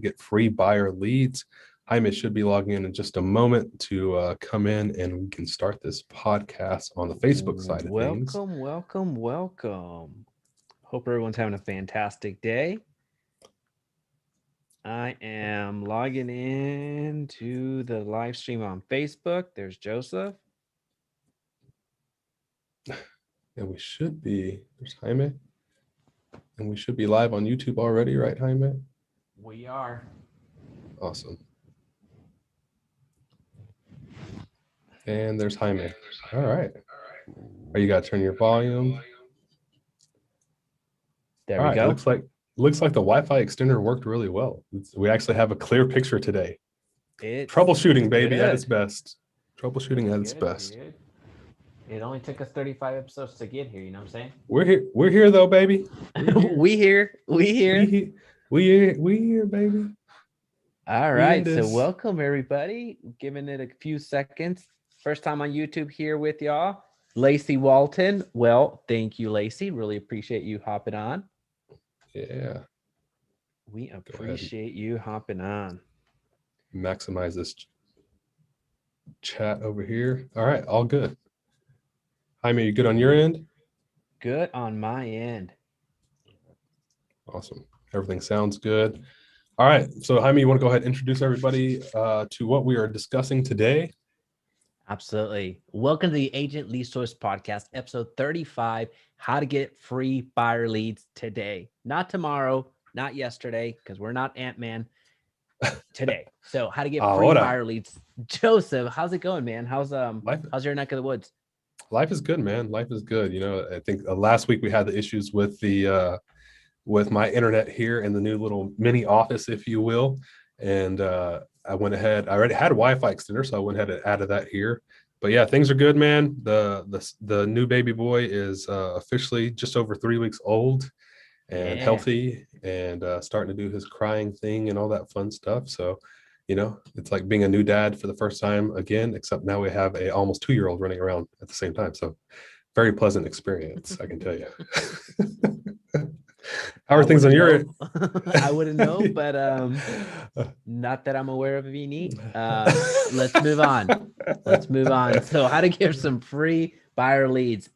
get free buyer leads. Jaime should be logging in just a moment to come in and we can start this podcast on the Facebook side of things. Welcome, welcome, welcome. Hope everyone's having a fantastic day. I am logging in to the live stream on Facebook. There's Joseph. And there's Jaime, and we should be live on YouTube already, right, Jaime? We are. Awesome. And there's Jaime. All right. You got to turn your volume. There All we right. go. Looks like the Wi-Fi extender worked really well. We actually have a clear picture today. It's Troubleshooting, baby, at good. its best. Troubleshooting at its Good, best. good. It only took us 35 episodes to get here, you know what I'm saying? We're here. We're here though, baby. We here. We here. We here, baby. All We in right. So this. welcome everybody. Giving it a few seconds. First time on YouTube here with y'all. Lacey Walton. Well, thank you, Lacey. Really appreciate you hopping on. Yeah. We Go ahead. appreciate you hopping on. Maximize this chat over here. All right, all good. Jaime, you good on your end? Good on my end. Awesome. Everything sounds good. All right. So Jaime, you want to go ahead and introduce everybody to what we are discussing today? Absolutely. Welcome to the Agent Lead Source Podcast, episode 35, how to get free buyer leads today. Not tomorrow, not yesterday, because we're not Ant-Man. Today. So how to get free Ahora. buyer leads. Joseph, how's it going, man? How's Life, your neck of the woods? life is good, man. Life is good. You know, I think last week we had the issues with my internet here in the new little mini office, if you will. And I went ahead. I already had a Wi-Fi extender, so I went ahead and added that here. But yeah, things are good, man. The new baby boy is officially just over 3 weeks old and Yeah. healthy and starting to do his crying thing and all that fun stuff. So, you know, it's like being a new dad for the first time again, except now we have a almost 2-year-old running around at the same time. So very pleasant experience, I can tell you. How are things on your end? I wouldn't know, but not that I'm aware of any. Let's move on. Let's move on. So how to get some free buyer leads.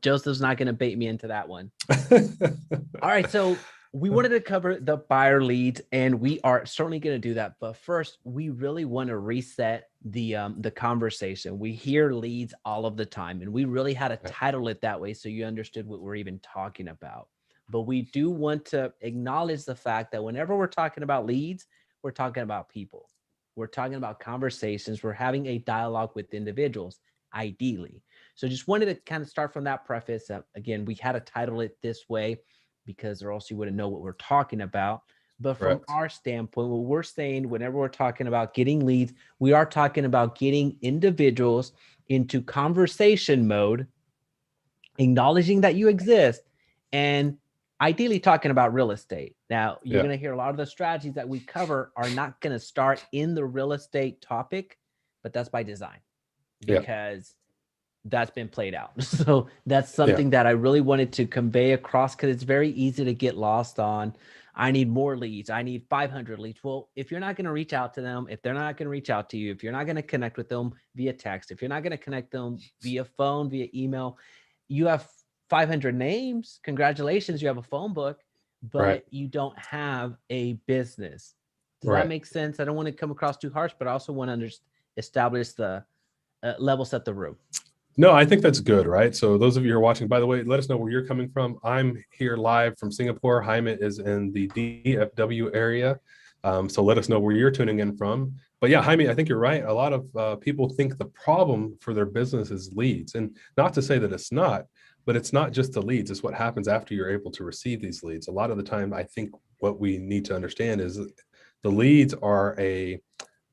Joseph's not going to bait me into that one. All right. So we wanted to cover the buyer leads, and we are certainly going to do that. But first, we really want to reset the conversation. We hear leads all of the time, and we really had to title it that way so you understood what we're even talking about. But we do want to acknowledge the fact that whenever we're talking about leads, we're talking about people. We're talking about conversations. We're having a dialogue with individuals, ideally. So just wanted to kind of start from that preface. Again, we had to title it this way because or else you wouldn't know what we're talking about. But from Correct. our standpoint, what we're saying whenever we're talking about getting leads, we are talking about getting individuals into conversation mode, acknowledging that you exist, and ideally talking about real estate. Now, you're Yeah. going to hear a lot of the strategies that we cover are not going to start in the real estate topic, but that's by design Yeah. because that's been played out. So that's Yeah. something that I really wanted to convey across because it's very easy to get lost on. I need more leads. I need 500 leads. Well, if you're not going to reach out to them, if they're not going to reach out to you, if you're not going to connect with them via text, if you're not going to connect them via phone, via email, you have 500 names. Congratulations, you have a phone book, Right. but you don't have a business. Does that Right. make sense? I don't want to come across too harsh, but I also want to establish the level set the room. No, I think that's good, right? So those of you who are watching, by the way, let us know where you're coming from. I'm here live from Singapore. Jaime is in the DFW area. So let us know where you're tuning in from. But yeah, Jaime, I think you're right. A lot of people think the problem for their business is leads. And not to say that it's not, but it's not just the leads. It's what happens after you're able to receive these leads. A lot of the time, I think what we need to understand is the leads are a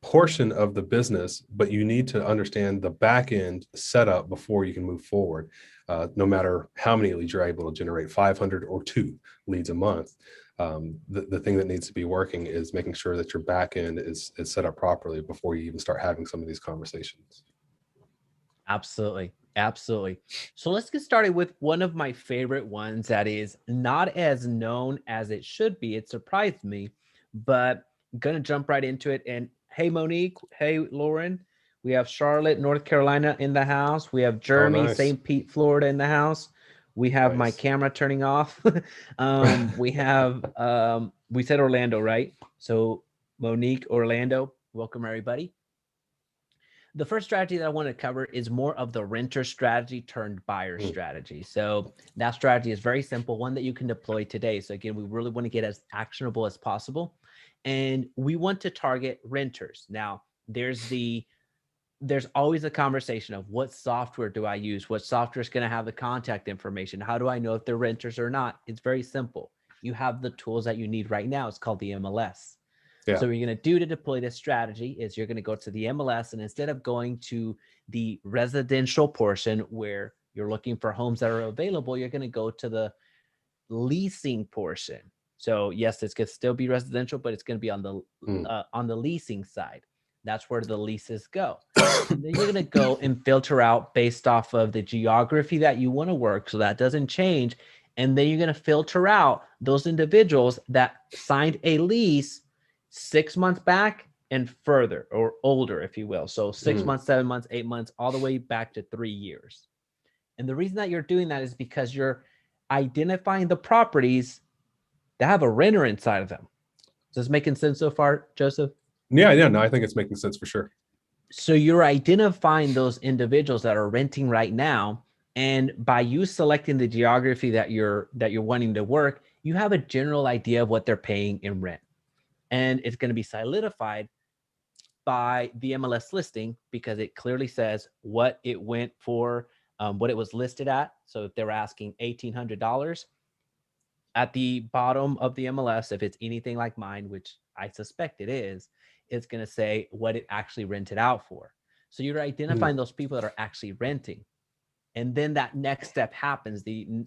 portion of the business, but you need to understand the back end setup before you can move forward. No matter how many leads you're able to generate, 500 or 2 leads a month. The thing that needs to be working is making sure that your back end is set up properly before you even start having some of these conversations. Absolutely. Absolutely. So let's get started with one of my favorite ones that is not as known as it should be. It surprised me, but gonna jump right into it. And hey, Monique. Hey, Lauren. We have Charlotte, North Carolina in the house. We have Oh, Jeremy, nice. St. Pete, Florida in the house. We have my Nice. camera turning off. We have we said Orlando, right? So Monique, Orlando, welcome everybody. The first strategy that I want to cover is more of the renter strategy turned buyer Mm, strategy. So that strategy is very simple, one that you can deploy today. So again, we really want to get as actionable as possible. And we want to target renters. Now, there's always a conversation of what software do I use? What software is going to have the contact information? How do I know if they're renters or not? It's very simple. You have the tools that you need right now. It's called the MLS. yeah. So what you're going to do to deploy this strategy is you're going to go to the MLS, and instead of going to the residential portion where you're looking for homes that are available, you're going to go to the leasing portion. So yes, this could still be residential, but it's going to be Mm. on the leasing side. That's where the leases go. And then you're going to go and filter out based off of the geography that you want to work. So that doesn't change. And then you're going to filter out those individuals that signed a lease 6 months back and further, or older, if you will. So 6 months, 7 months, 8 months, all the way back to 3 years. And the reason that you're doing that is because you're identifying the properties that have a renter inside of them. Is this making sense so far, Joseph? Yeah, yeah. No, I think it's making sense for sure. So you're identifying those individuals that are renting right now, and by you selecting the geography that you're wanting to work, you have a general idea of what they're paying in rent. And it's going to be solidified by the MLS listing because it clearly says what it went for, what it was listed at. So if they're asking $1,800, at the bottom of the MLS, if it's anything like mine, which I suspect it is, it's going to say what it actually rented out for. So you're Mm. identifying those people that are actually renting. And then that next step happens.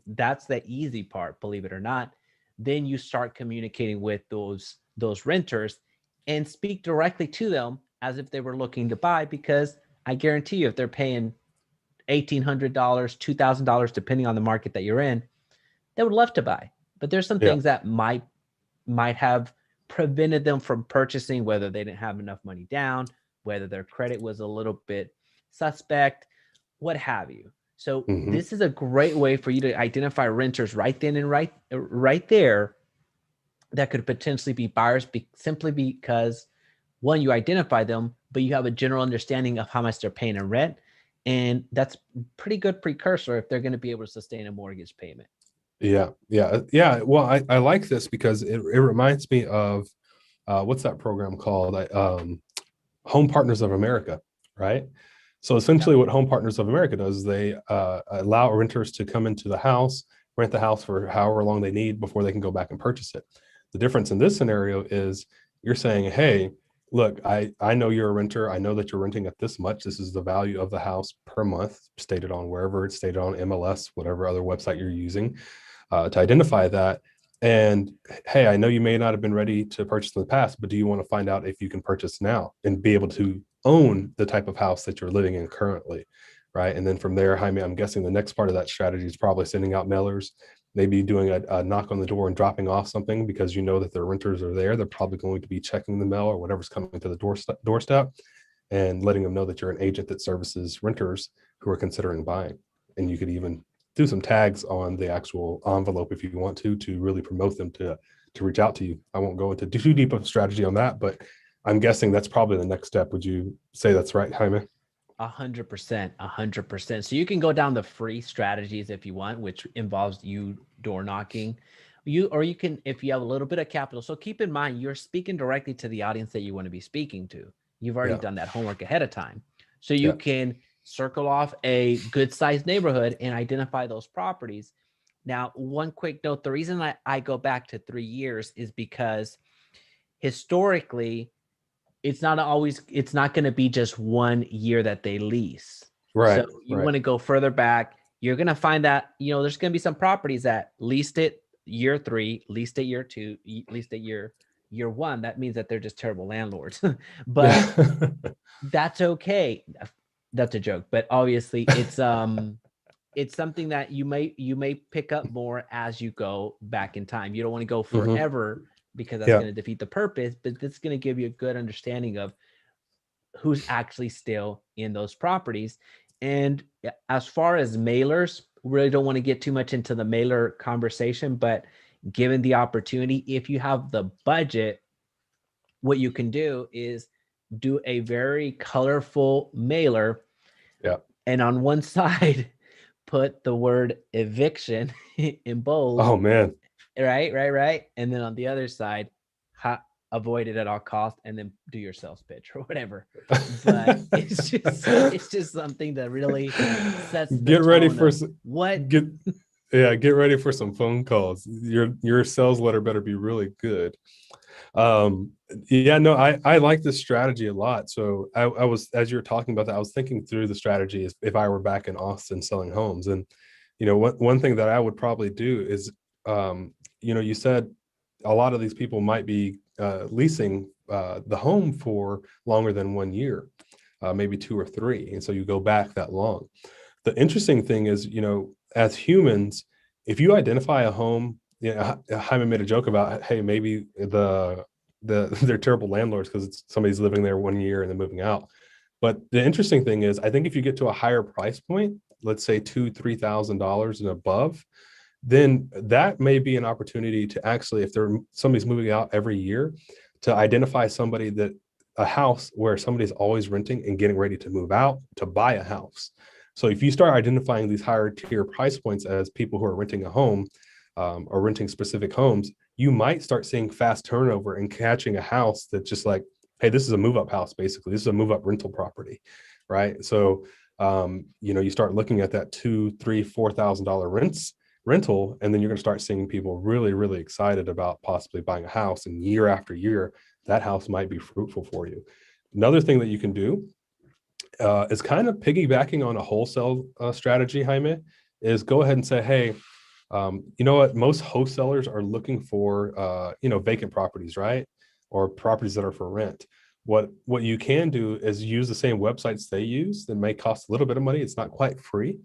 That's the easy part, believe it or not. Then you start communicating with those renters and speak directly to them as if they were looking to buy, because I guarantee you if they're paying $1,800, $2,000, depending on the market that you're in, they would love to buy. But there's some Yeah. things that might have prevented them from purchasing, whether they didn't have enough money down, whether their credit was a little bit suspect, what have you. So Hmm. this is a great way for you to identify renters right then and right there that could potentially be buyers, simply because one, you identify them, but you have a general understanding of how much they're paying in rent. And that's pretty good precursor if they're going to be able to sustain a mortgage payment. Yeah, yeah, yeah. Well, I like this because it reminds me of what's that program called? Home Partners of America, right? So Yep. essentially, what Home Partners of America does is they allow renters to come into the house, rent the house for however long they need before they can go back and purchase it. The difference in this scenario is you're saying, hey, look, I know you're a renter. I know that you're renting at this much. This is the value of the house per month, stated on wherever it's stated on MLS, whatever other website you're using to identify that. And hey, I know you may not have been ready to purchase in the past, but do you want to find out if you can purchase now and be able to own the type of house that you're living in currently? Right. And then from there, Jaime, I'm guessing the next part of that strategy is probably sending out mailers, maybe doing a knock on the door and dropping off something because you know that their renters are there. They're probably going to be checking the mail or whatever's coming to the doorstep and letting them know that you're an agent that services renters who are considering buying. And you could even do some tags on the actual envelope if you want to really promote them to reach out to you. I won't go into too deep of a strategy on that, but I'm guessing that's probably the next step. Would you say that's right, Jaime? 100%, 100%. So you can go down the free strategies if you want, which involves you door knocking. Or you can, if you have a little bit of capital. So keep in mind, you're speaking directly to the audience that you want to be speaking to. You've already Yeah, done that homework ahead of time. So you yeah. can circle off a good sized neighborhood and identify those properties. Now, one quick note, the reason I go back to 3 years is because historically, it's not going to be just 1 year that they lease. So Right, you right. want to go further back. You're going to find that, there's going to be some properties that leased it year 3, leased it year 2, leased it year 1. That means that they're just terrible landlords. But Yeah. that's okay. That's a joke, but obviously it's something that you may pick up more as you go back in time. You don't want to go Hmm. forever because that's Yeah. going to defeat the purpose, but this is going to give you a good understanding of who's actually still in those properties. And as far as mailers, really don't want to get too much into the mailer conversation, but given the opportunity, if you have the budget, what you can do is do a very colorful mailer. Yeah. And on one side, put the word eviction in bold. Oh man. Right. And then on the other side, avoid it at all costs, and then do your sales pitch or whatever. But it's just something that really sets the Get ready tone for of what. get get ready for some phone calls. Your sales letter better be really good. Yeah, no, I like this strategy a lot. So I was, as you were talking about that, I was thinking through the strategy as if I were back in Austin selling homes. And one thing that I would probably do is, you said a lot of these people might be leasing the home for longer than 1 year, maybe 2 or 3, and so you go back that long. The interesting thing is, as humans, if you identify a home, Jaime made a joke about, hey, maybe they're terrible landlords because somebody's living there 1 year and then moving out. But the interesting thing is, I think if you get to a higher price point, let's say $2,000-3,000 and above, then that may be an opportunity to actually, if somebody's moving out every year, to identify a house where somebody's always renting and getting ready to move out to buy a house. So if you start identifying these higher tier price points as people who are renting a home, or renting specific homes, you might start seeing fast turnover and catching a house that's just like, hey, this is a move up house. Basically, this is a move up rental property, right? So you start looking at that $2,000, $3,000, $4,000 rental, and then you're going to start seeing people really, really excited about possibly buying a house, and year after year that house might be fruitful for you. Another thing that you can do is kind of piggybacking on a wholesale strategy, Jaime, is go ahead and say, hey, you know what? Most wholesalers are looking for, vacant properties, right? Or properties that are for rent. What you can do is use the same websites they use. That may cost a little bit of money. It's not quite free,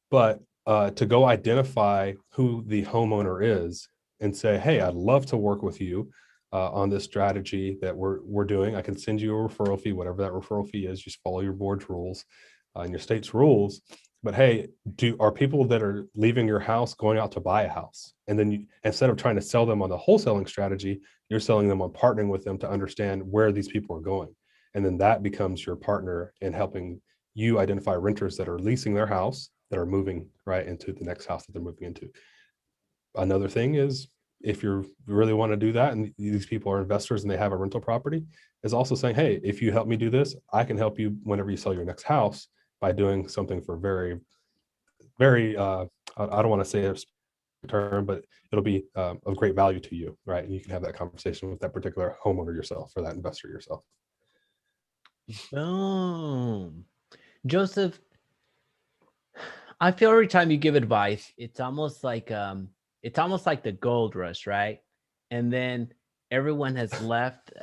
but to go identify who the homeowner is and say, hey, I'd love to work with you on this strategy that we're doing. I can send you a referral fee, whatever that referral fee is. Just follow your board's rules and your state's rules. But hey, are people that are leaving your house going out to buy a house? And then instead of trying to sell them on the wholesaling strategy, you're selling them on partnering with them to understand where these people are going. And then that becomes your partner in helping you identify renters that are leasing their house, that are moving right into the next house that they're moving into. Another thing is, if you really want to do that, and these people are investors and they have a rental property, is also saying, hey, if you help me do this, I can help you whenever you sell your next house by doing something for very, very, I don't want to say a term, but it'll be of great value to you, right? And you can have that conversation with that particular homeowner yourself, or that investor yourself. Boom. Joseph, I feel every time you give advice, it's almost like the gold rush, right? And then everyone has left.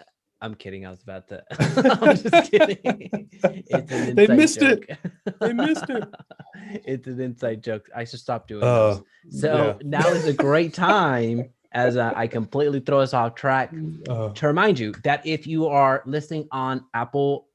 I'm kidding. I was about to. I'm just kidding. It's an inside They missed joke. it. They missed it. It's an inside joke. I should stop doing those. So Yeah. now is a great time, as I completely throw us off track, to remind you that if you are listening on Apple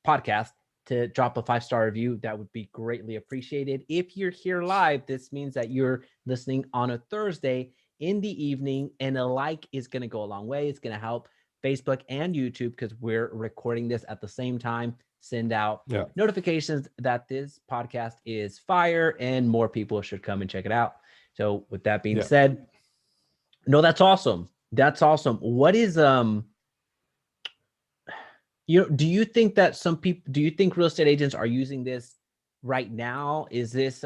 Podcast, to drop a 5-star review. That would be greatly appreciated. If you're here live, this means that you're listening on a Thursday in the evening, and a like is going to go a long way. It's going to help Facebook and YouTube, because we're recording this at the same time, send out notifications that this podcast is fire and more people should come and check it out. So with that being said, no, that's awesome. That's awesome. What is, do you think that do you think real estate agents are using this right now? Is this,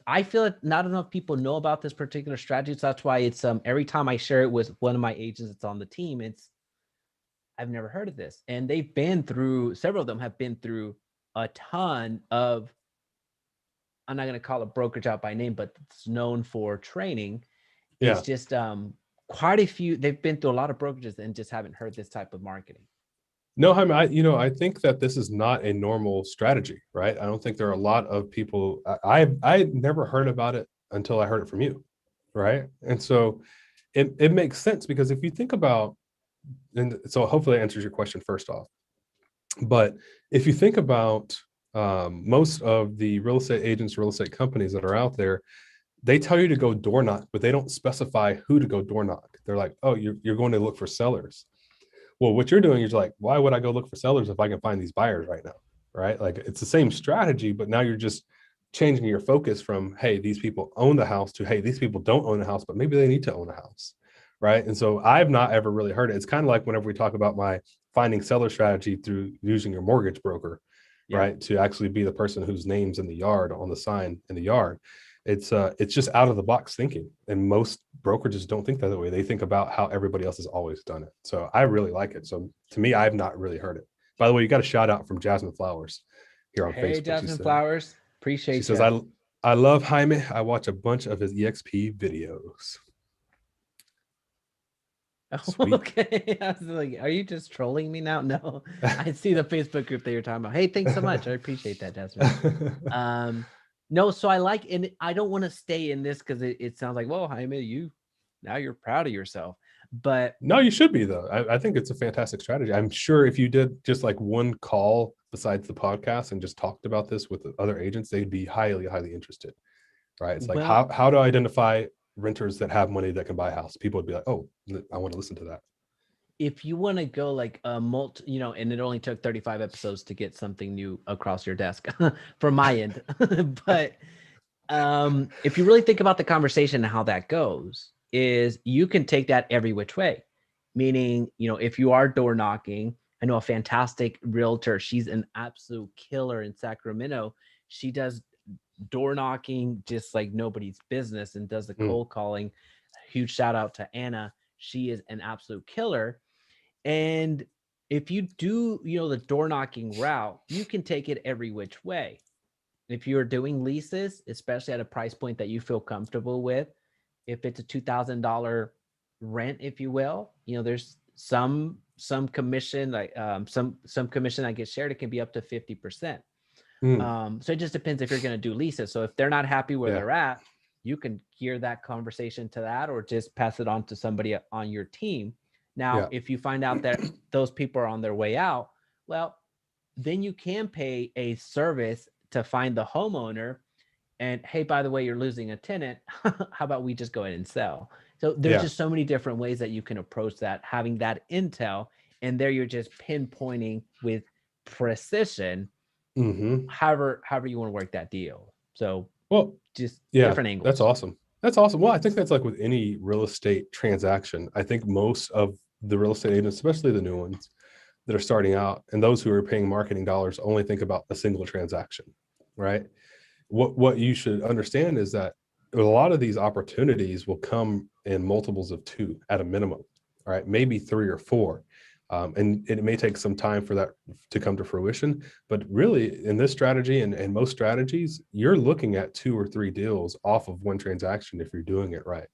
I feel like not enough people know about this particular strategy. So that's why it's, every time I share it with one of my agents that's on the team, I've never heard of this. And several of them have been through a ton of, I'm not going to call it brokerage out by name, but it's known for training. It's just, quite a few, they've been through a lot of brokerages and just haven't heard this type of marketing. No, I think that this is not a normal strategy, right? I don't think there are a lot of people. I never heard about it until I heard it from you, right? And so it makes sense because if you think about, and so hopefully that answers your question first off, but if you think about most of the real estate agents, real estate companies that are out there, they tell you to go door knock, but they don't specify who to go door knock. They're like, oh, you're going to look for sellers. Well, what you're doing is like, why would I go look for sellers if I can find these buyers right now? Right? Like it's the same strategy, but now you're just changing your focus from, hey, these people own the house to, hey, these people don't own a house, but maybe they need to own a house. Right. And so I've not ever really heard it. It's kind of like whenever we talk about my finding seller strategy through using your mortgage broker, Yeah. right, to actually be the person whose name's in the yard on the sign in the yard. It's just out of the box thinking, and most brokerages don't think that way. They think about how everybody else has always done it. So I really like it. So to me, I've not really heard it. By the way, you got a shout out from Jasmine Flowers here on Hey, Facebook. Jasmine Flowers, She appreciate says, you. I love Jaime. I watch a bunch of his EXP videos. Oh, Sweet. okay. I was like, are you just trolling me now? No, I see the Facebook group that you're talking about. Hey, thanks so much. I appreciate that, Jasmine. No, so I like, and I don't want to stay in this because it sounds like, well, Jaime, now you're proud of yourself. But No, you should be though. I think it's a fantastic strategy. I'm sure if you did just like one call besides the podcast and just talked about this with other agents, they'd be highly, highly interested. Right? It's like well, how do I identify renters that have money that can buy a house? People would be like, oh, I want to listen to that. if you want to go like a and it only took 35 episodes to get something new across your desk from my end. But if you really think about the conversation and how that goes, is you can take that every which way. Meaning, if you are door knocking, I know a fantastic realtor. She's an absolute killer in Sacramento. She does door knocking just like nobody's business and does the cold calling. Huge shout out to Anna. She is an absolute killer. And if you do, the door knocking route, you can take it every which way. If you're doing leases, especially at a price point that you feel comfortable with, if it's a $2,000 rent, if you will, there's some commission, like some commission that gets shared. It can be up to 50%. So it just depends if you're going to do leases. So if they're not happy where they're at, you can gear that conversation to that, or just pass it on to somebody on your team. Now, if you find out that those people are on their way out, well, then you can pay a service to find the homeowner. And hey, by the way, you're losing a tenant. How about we just go ahead and sell? So there's just so many different ways that you can approach that, having that intel. And there you're just pinpointing with precision, however you want to work that deal. So just different angles. That's awesome. That's awesome. Well, I think that's like with any real estate transaction. I think most of the real estate agents, especially the new ones that are starting out, and those who are paying marketing dollars, only think about a single transaction, right? What you should understand is that a lot of these opportunities will come in multiples of 2 at a minimum, right? Maybe 3 or 4. And it may take some time for that to come to fruition, but really in this strategy and most strategies, you're looking at 2 or 3 deals off of one transaction if you're doing it right.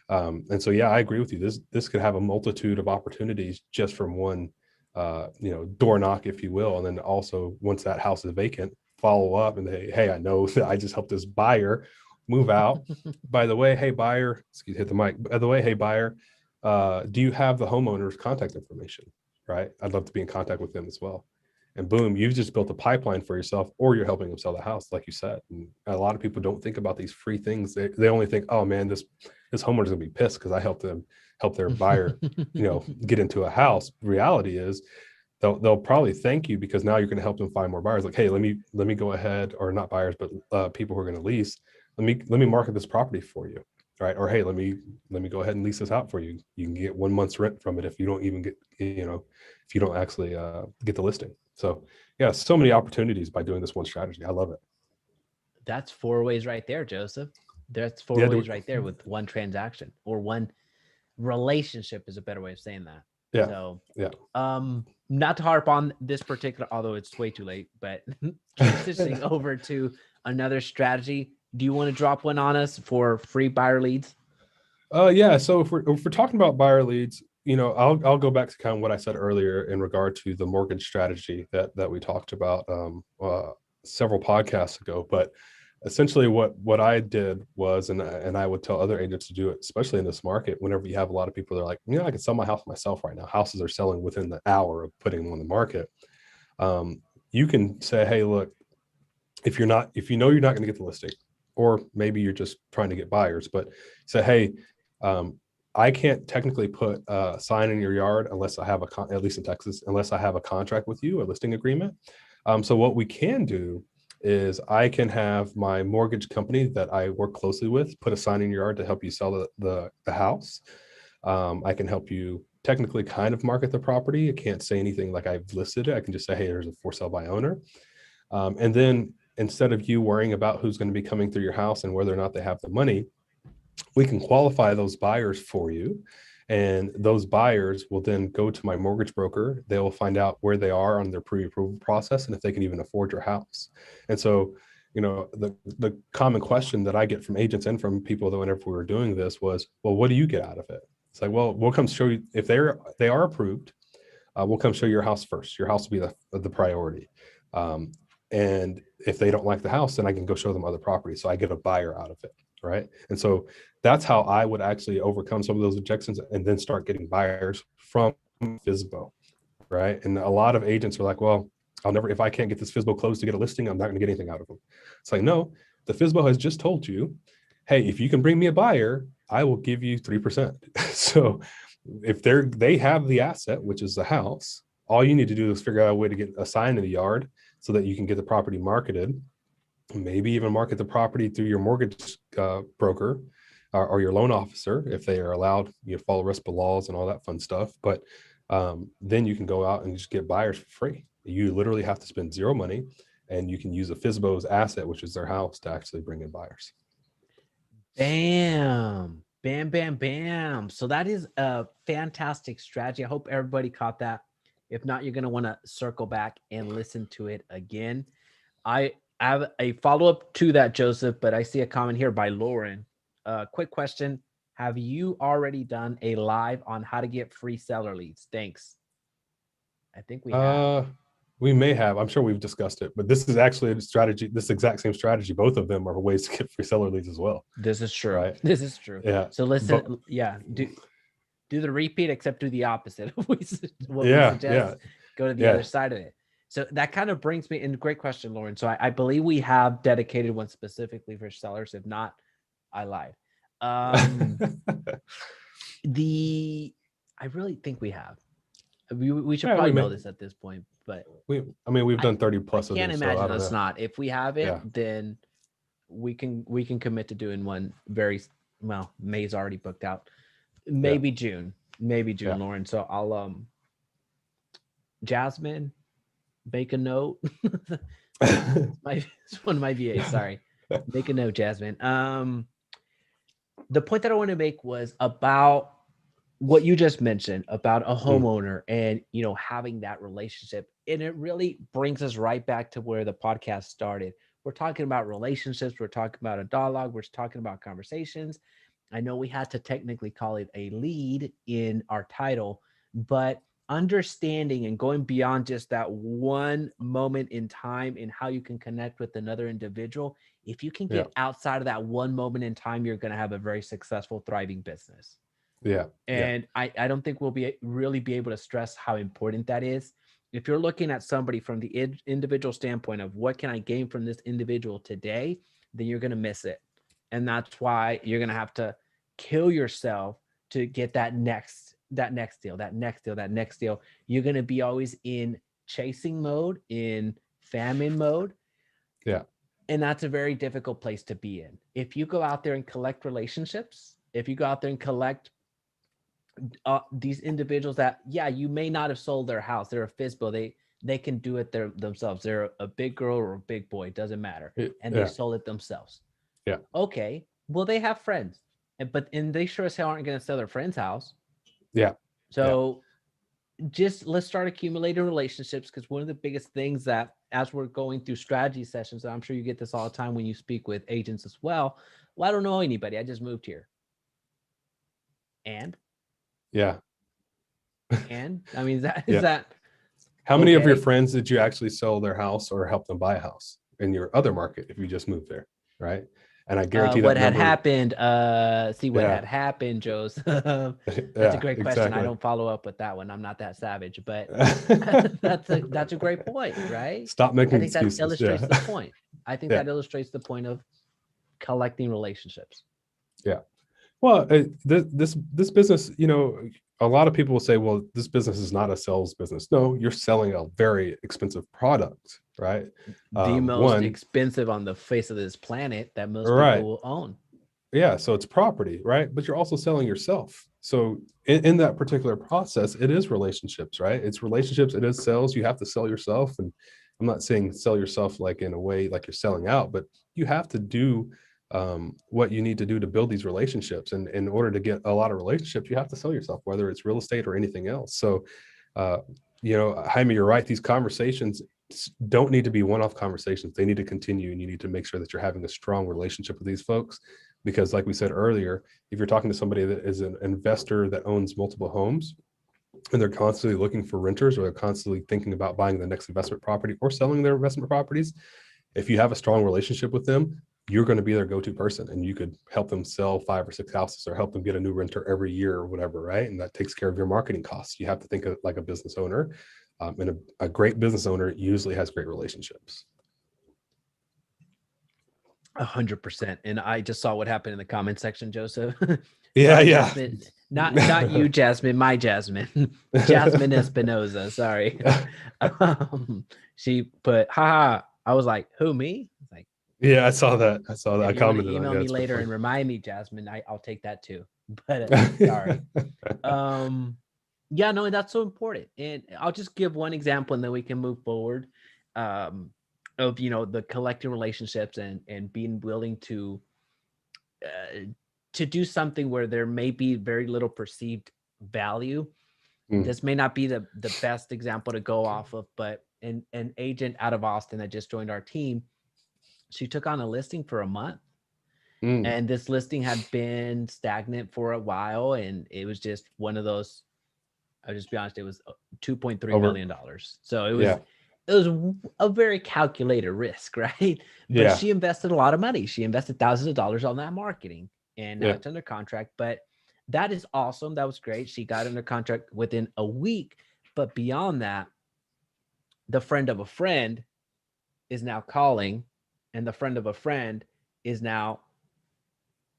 And so, I agree with you. This could have a multitude of opportunities just from one, door knock, if you will. And then also once that house is vacant, follow up and say, hey, I know that I just helped this buyer move out. By the way, hey buyer, hit the mic. By the way, hey buyer, do you have the homeowner's contact information? Right? I'd love to be in contact with them as well. And boom, you've just built a pipeline for yourself, or you're helping them sell the house, like you said. And a lot of people don't think about these free things. They only think, oh man, this homeowner's gonna be pissed because I helped their buyer, get into a house. Reality is they'll probably thank you because now you're going to help them find more buyers. Like, hey, let me go ahead, or not buyers, but people who are going to lease. Let me market this property for you, right? Or hey, let me go ahead and lease this out for you. You can get 1 month's rent from it if you don't even get, if you don't actually get the listing. So so many opportunities by doing this one strategy. I love it. That's 4 ways right there, Joseph. That's 4 ways right there with one transaction, or one relationship is a better way of saying that. So not to harp on this particular, although it's way too late, but transitioning over to another strategy. Do you want to drop one on us for free buyer leads? So if we're talking about buyer leads, I'll go back to kind of what I said earlier in regard to the mortgage strategy that we talked about several podcasts ago. But essentially what I did was, and I would tell other agents to do it, especially in this market. Whenever you have a lot of people that are like, I can sell my house myself right now. Houses are selling within the hour of putting them on the market. You can say, hey, look, if you know you're not going to get the listing, or maybe you're just trying to get buyers, but say, hey, I can't technically put a sign in your yard unless I have at least in Texas, unless I have a contract with you, a listing agreement. So what we can do is I can have my mortgage company that I work closely with put a sign in your yard to help you sell the house. I can help you technically kind of market the property. I can't say anything like I've listed it. I can just say, hey, there's a for sale by owner. And then instead of you worrying about who's going to be coming through your house and whether or not they have the money, we can qualify those buyers for you. And those buyers will then go to my mortgage broker. They will find out where they are on their pre-approval process and if they can even afford your house. And so, the common question that I get from agents and from people that whenever we were doing this was, well, what do you get out of it? It's like, well, we'll come show you if they are approved. We'll come show your house first. Your house will be the priority. And if they don't like the house, then I can go show them other properties. So I get a buyer out of it. Right. And so that's how I would actually overcome some of those objections and then start getting buyers from FSBO. Right. And a lot of agents are like, well, if I can't get this FSBO closed to get a listing, I'm not going to get anything out of them. It's like, no, the FSBO has just told you, hey, if you can bring me a buyer, I will give you 3%. So if they have the asset, which is the house, all you need to do is figure out a way to get a sign in the yard so that you can get the property marketed. Maybe even market the property through your mortgage broker or your loan officer if they are allowed. You follow RESPA laws and all that fun stuff. But then you can go out and just get buyers for free. You literally have to spend zero money, and you can use a FSBO's asset, which is their house, to actually bring in buyers. Bam, bam, bam, bam. So that is a fantastic strategy. I hope everybody caught that. If not, you're going to want to circle back and listen to it again. I have a follow-up to that, Joseph, but I see a comment here by Lauren. Quick question. Have you already done a live on how to get free seller leads? Thanks. I think we have. We may have. I'm sure we've discussed it, but this is actually a strategy. This exact same strategy. Both of them are ways to get free seller leads as well. This is true. Right? This is true. Yeah. So listen, do the repeat, except do the opposite. We suggest go to the other side of it. So that kind of brings me in. Great question, Lauren. So I believe we have dedicated one specifically for sellers. If not, I lied. I really think we have. We should probably know this at this point, but we've done 30 plus of them. I can't imagine us not. If we haven't, then we can commit to doing one very well. May's already booked out. Maybe June, Lauren. So I'll Jasmine, make a note. It's one of my VAs. Sorry, make a note, Jasmine. The point that I want to make was about what you just mentioned about a homeowner and having that relationship, and it really brings us right back to where the podcast started. We're talking about relationships. We're talking about a dialogue. We're talking about conversations. I know we had to technically call it a lead in our title, but understanding and going beyond just that one moment in time and how you can connect with another individual. If you can get outside of that one moment in time, you're going to have a very successful, thriving business. Yeah. And I don't think we'll really be able to stress how important that is. If you're looking at somebody from the individual standpoint of what can I gain from this individual today, then you're going to miss it. And that's why you're going to have to kill yourself to get that next deal. You're going to be always in chasing mode, in famine mode. Yeah. And that's a very difficult place to be in. If you go out there and collect relationships, if you go out there and collect these individuals that, you may not have sold their house. They're a FSBO. They can do it themselves. They're a big girl or a big boy. It doesn't matter. And they sold it themselves. Yeah. Okay. Well, they have friends, and they sure as hell aren't going to sell their friend's house. Yeah. So just let's start accumulating relationships, because one of the biggest things that as we're going through strategy sessions, and I'm sure you get this all the time when you speak with agents as well. Well, I don't know anybody. I just moved here. And I mean, is that how many of your friends did you actually sell their house or help them buy a house in your other market if you just moved there? right? And I guarantee What that had number. happened, see what Yeah. had happened, Joseph. That's a Yeah, great question. I exactly. don't follow up with that one. I'm not that savage, but that's a great point, right? Stop I making think that excuses. illustrates Yeah. the point. I think Yeah. that illustrates the point of collecting relationships. Yeah. Well, this business, a lot of people will say, well, this business is not a sales business. No, you're selling a very expensive product, right? The most One, expensive on the face of this planet that most people right. will own. Yeah, so it's property, right? But you're also selling yourself. So in that particular process, it is relationships, right? It's relationships, it is sales. You have to sell yourself. And I'm not saying sell yourself like in a way like you're selling out, but you have to do what you need to do to build these relationships. And in order to get a lot of relationships, you have to sell yourself, whether it's real estate or anything else. So, uh, Jaime, you're right. These conversations don't need to be one-off conversations. They need to continue, and you need to make sure that you're having a strong relationship with these folks. Because like we said earlier, if you're talking to somebody that is an investor that owns multiple homes and they're constantly looking for renters, or they're constantly thinking about buying the next investment property or selling their investment properties, if you have a strong relationship with them, you're going to be their go-to person, and you could help them sell 5 or 6 houses or help them get a new renter every year or whatever, right? And that takes care of your marketing costs. You have to think of like a business owner, and a great business owner usually has great relationships. 100%. And I just saw what happened in the comment section, Joseph. Yeah, Sorry, yeah. Jasmine. Not you, Jasmine. My Jasmine. Jasmine Espinoza. Sorry. She put, haha. I was like, who, me? Like, Yeah, I saw that. I saw that. I if you want to commented on it. email Yeah, me it's pretty later funny. and remind me, Jasmine, I'll take that too. But sorry. Um, yeah, no, that's so important. And I'll just give one example and then we can move forward. Um, of the collecting relationships and being willing uh, to do something where there may be very little perceived value. Mm, This may not be the best example to go off of, but an agent out of Austin that just joined our team, she took on a listing for a month, mm, and this listing had been stagnant for a while, and it was just one of those. I'll just be honest, it was $2.3 over. million. So Yeah, it was a very calculated risk, right? But yeah, she invested a lot of money. She invested thousands of dollars on that marketing, and now yeah, it's under contract. But that is awesome. That was great. She got under contract within a week. But beyond that, the friend of a friend is now calling, and the friend of a friend is now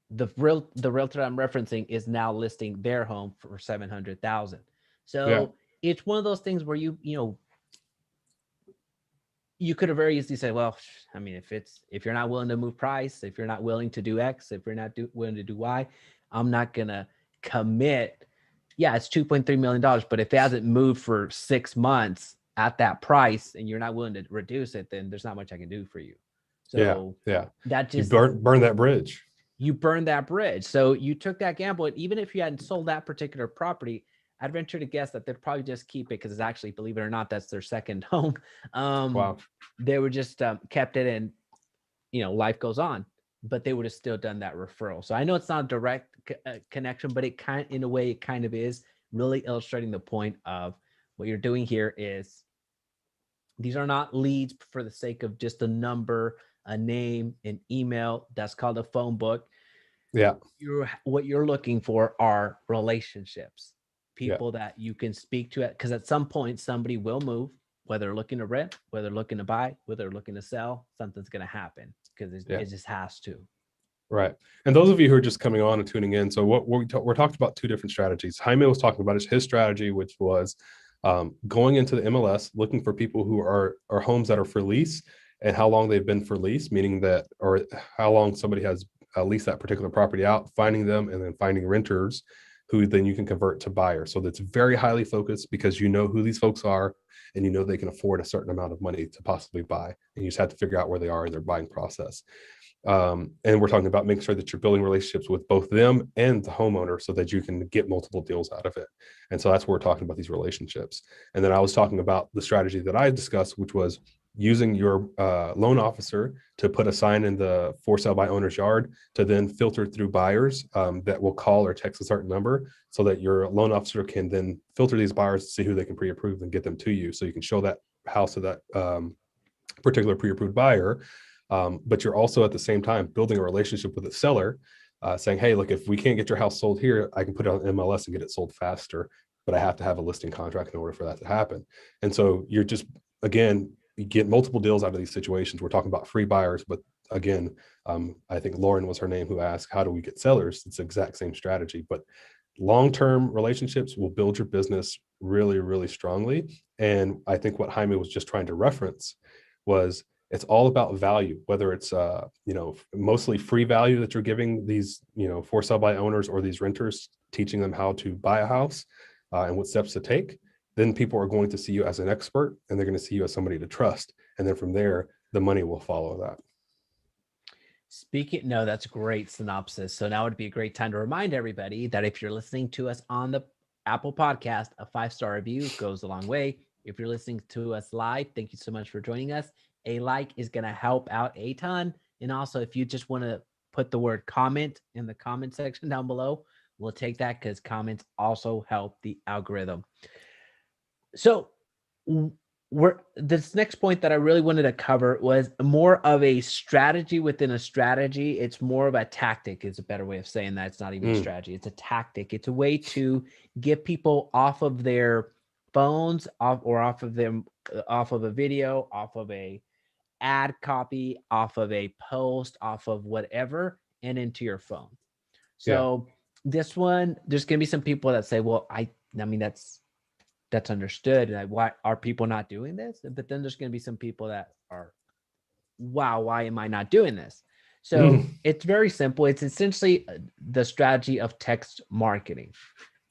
the realtor I'm referencing is now listing their home for 700,000. yeah, So it's one of those things where you could have very easily said, well, I mean, if you're not willing to move price, if you're not willing to do X, if you're not willing to do Y, I'm not gonna commit. Yeah, it's $2.3 million, but if it hasn't moved for 6 months at that price and you're not willing to reduce it, then there's not much I can do for you. yeah, So yeah. that You just burn that bridge. you burned that bridge. So you took that gamble, and even if you hadn't sold that particular property, I'd venture to guess that they'd probably just keep it because it's actually, believe it or not, that's their second home. Um, Wow. they would just kept it, and life goes on. But they would have still done that referral. So I know it's not a direct connection, but in a way, it kind of is, really illustrating the point of what you're doing here is these are not leads for the sake of just a number, a name, an email. That's called a phone book. Yeah, What you're looking for are relationships, yeah, people that you can speak to, because at some point somebody will move, whether they're looking to rent, whether they're looking to buy, whether they're looking to sell. Something's going to happen because yeah. it just has to. Right. And those of you who are just coming on and tuning in, so what we're talking about two different strategies. Jaime was talking about his strategy, which was going into the MLS, looking for people who are homes that are for lease and how long they've been for lease, meaning that, or how long somebody has leased that particular property out, finding them, and then finding renters who then you can convert to buyers. So that's very highly focused because you know who these folks are and you know they can afford a certain amount of money to possibly buy. And you just have to figure out where they are in their buying process. And we're talking about making sure that you're building relationships with both them and the homeowner so that you can get multiple deals out of it. And so that's where we're talking about these relationships. And then I was talking about the strategy that I discussed, which was using your loan officer to put a sign in the for sale by owner's yard to then filter through buyers that will call or text a certain number so that your loan officer can then filter these buyers to see who they can pre-approve and get them to you. So you can show that house to that particular pre-approved buyer But you're also at the same time building a relationship with the seller, saying, hey, look, if we can't get your house sold here, I can put it on MLS and get it sold faster, but I have to have a listing contract in order for that to happen. And so you're just, again, you get multiple deals out of these situations. We're talking about free buyers, but again, I think Lauren was her name who asked, how do we get sellers? It's the exact same strategy, but long-term relationships will build your business really, really strongly. And I think what Jaime was just trying to reference was it's all about value, whether it's mostly free value that you're giving these for sell by owners or these renters, teaching them how to buy a house and what steps to take. Then people are going to see you as an expert, and they're going to see you as somebody to trust, and then from there the money will follow that. No, that's a great synopsis. So now would be a great time to remind everybody that if you're listening to us on the Apple Podcast, a 5-star review goes a long way. If you're listening to us live, thank you so much for joining us. A like is going to help out a ton. And also, if you just want to put the word comment in the comment section down below, we'll take that because comments also help the algorithm. So this next point that I really wanted to cover was more of a strategy within a strategy. It's more of a tactic is a better way of saying that. It's not even a strategy. It's a tactic. It's a way to get people off of their phones, off of a video, off of a ad copy, off of a post, off of whatever, and into your phone. So this one, there's going to be some people that say, well, I mean, that's understood. And why are people not doing this? But then there's going to be some people that are, wow, why am I not doing this? So it's very simple. It's essentially the strategy of text marketing,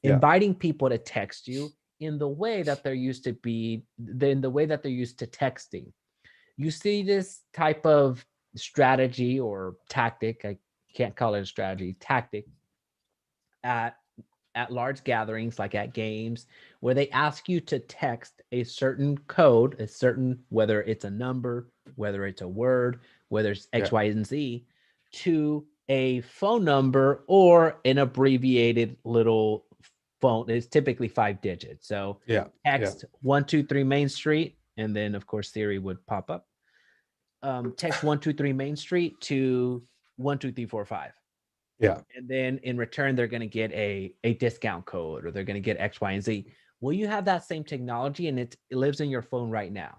inviting people to text you in the way that they're used to texting. You see this type of strategy or tactic, I can't call it a strategy, tactic, at large gatherings, like at games, where they ask you to text a certain code, whether it's a number, whether it's a word, whether it's X, Y, and Z, to a phone number or an abbreviated little phone. It's typically 5 digits. So text 123 Main Street, and then of course Siri would pop up. Text 123 Main Street to 12345. Yeah. And then in return, they're going to get a discount code, or they're going to get X, Y, and Z. Well, you have that same technology, and it lives in your phone right now.